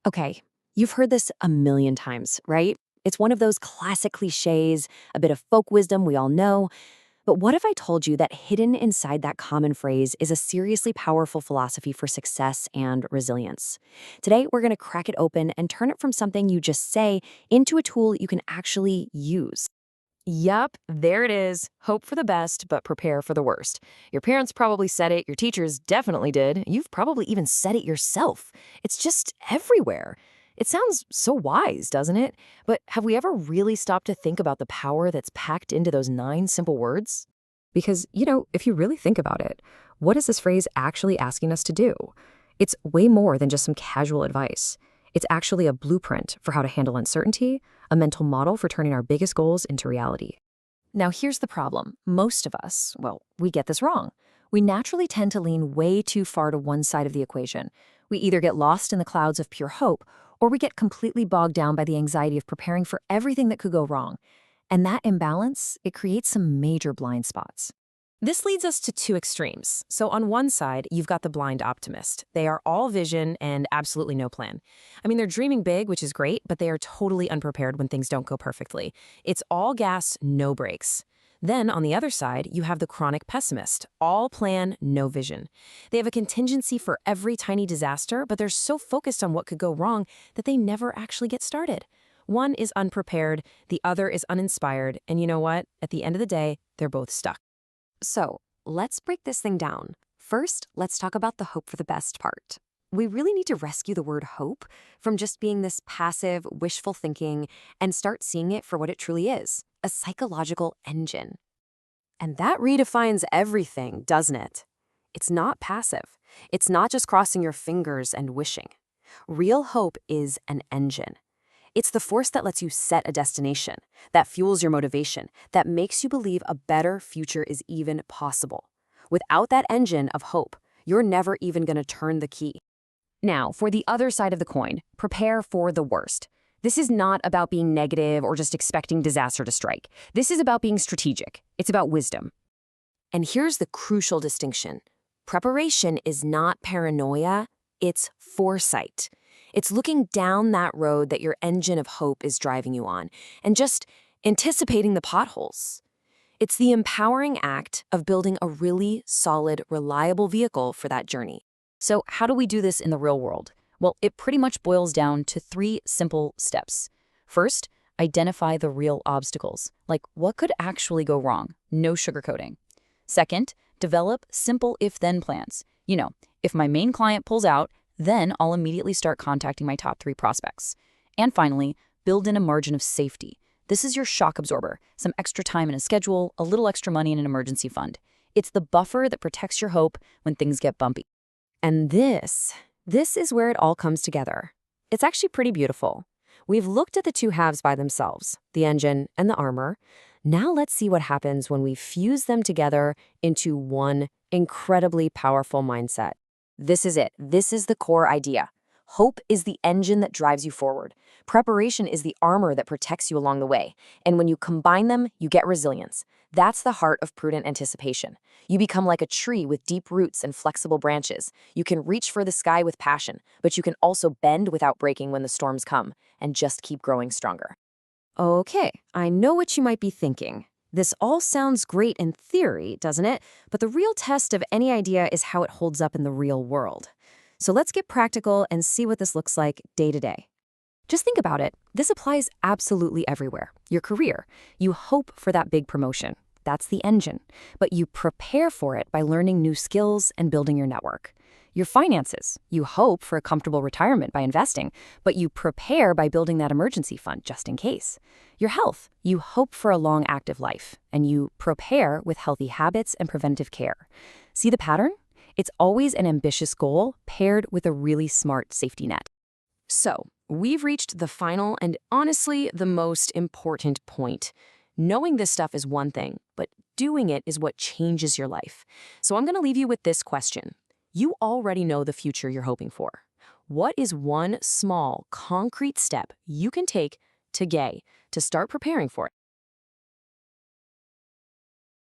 Okay, you've heard this a million times, right? It's one of those classic cliches, a bit of folk wisdom we all know. But what if I told you that hidden inside that common phrase is a seriously powerful philosophy for success and resilience? Today, we're going to crack it open and turn it from something you just say into a tool you can actually use. Yup, there it is. Hope for the best, but prepare for the worst. Your parents probably said it, your teachers definitely did. You've probably even said it yourself. It's just everywhere. It sounds so wise, doesn't it? But have we ever really stopped to think about the power that's packed into those 9 simple words? Because, if you really think about it, what is this phrase actually asking us to do? It's way more than just some casual advice. It's actually a blueprint for how to handle uncertainty, a mental model for turning our biggest goals into reality. Now, here's the problem. Most of us, well, we get this wrong. We naturally tend to lean way too far to one side of the equation. We either get lost in the clouds of pure hope, or we get completely bogged down by the anxiety of preparing for everything that could go wrong. And that imbalance, it creates some major blind spots. This leads us to two extremes. So on one side, you've got the blind optimist. They are all vision and absolutely no plan. I mean, they're dreaming big, which is great, but they are totally unprepared when things don't go perfectly. It's all gas, no brakes. Then on the other side, you have the chronic pessimist. All plan, no vision. They have a contingency for every tiny disaster, but they're so focused on what could go wrong that they never actually get started. One is unprepared, the other is uninspired, and you know what? At the end of the day, they're both stuck. So, let's break this thing down. First, let's talk about the hope for the best part. We really need to rescue the word hope from just being this passive, wishful thinking and start seeing it for what it truly is, a psychological engine. And that redefines everything, doesn't it? It's not passive. It's not just crossing your fingers and wishing. Real hope is an engine. It's the force that lets you set a destination, that fuels your motivation, that makes you believe a better future is even possible. Without that engine of hope, you're never even going to turn the key. Now, for the other side of the coin, prepare for the worst. This is not about being negative or just expecting disaster to strike. This is about being strategic. It's about wisdom. And here's the crucial distinction. Preparation is not paranoia, it's foresight. It's looking down that road that your engine of hope is driving you on and just anticipating the potholes. It's the empowering act of building a really solid, reliable vehicle for that journey. So how do we do this in the real world? Well, it pretty much boils down to 3 simple steps. First, identify the real obstacles, like what could actually go wrong, no sugarcoating. Second, develop simple if-then plans. If my main client pulls out, then I'll immediately start contacting my top 3 prospects. And finally, build in a margin of safety. This is your shock absorber, some extra time in a schedule, a little extra money in an emergency fund. It's the buffer that protects your hope when things get bumpy. And this is where it all comes together. It's actually pretty beautiful. We've looked at the two halves by themselves, the engine and the armor. Now let's see what happens when we fuse them together into one incredibly powerful mindset. This is it. This is the core idea. Hope is the engine that drives you forward. Preparation is the armor that protects you along the way. And when you combine them, you get resilience. That's the heart of prudent anticipation. You become like a tree with deep roots and flexible branches. You can reach for the sky with passion, but you can also bend without breaking when the storms come and just keep growing stronger. Okay, I know what you might be thinking. This all sounds great in theory, doesn't it? But the real test of any idea is how it holds up in the real world. So let's get practical and see what this looks like day to day. Just think about it. This applies absolutely everywhere. Your career. You hope for that big promotion. That's the engine. But you prepare for it by learning new skills and building your network. Your finances. You hope for a comfortable retirement by investing, but you prepare by building that emergency fund just in case. Your health. You hope for a long, active life, and you prepare with healthy habits and preventive care. See the pattern? It's always an ambitious goal paired with a really smart safety net. So, we've reached the final and honestly the most important point. Knowing this stuff is one thing, but doing it is what changes your life. So I'm going to leave you with this question. You already know the future you're hoping for. What is one small, concrete step you can take today to start preparing for it?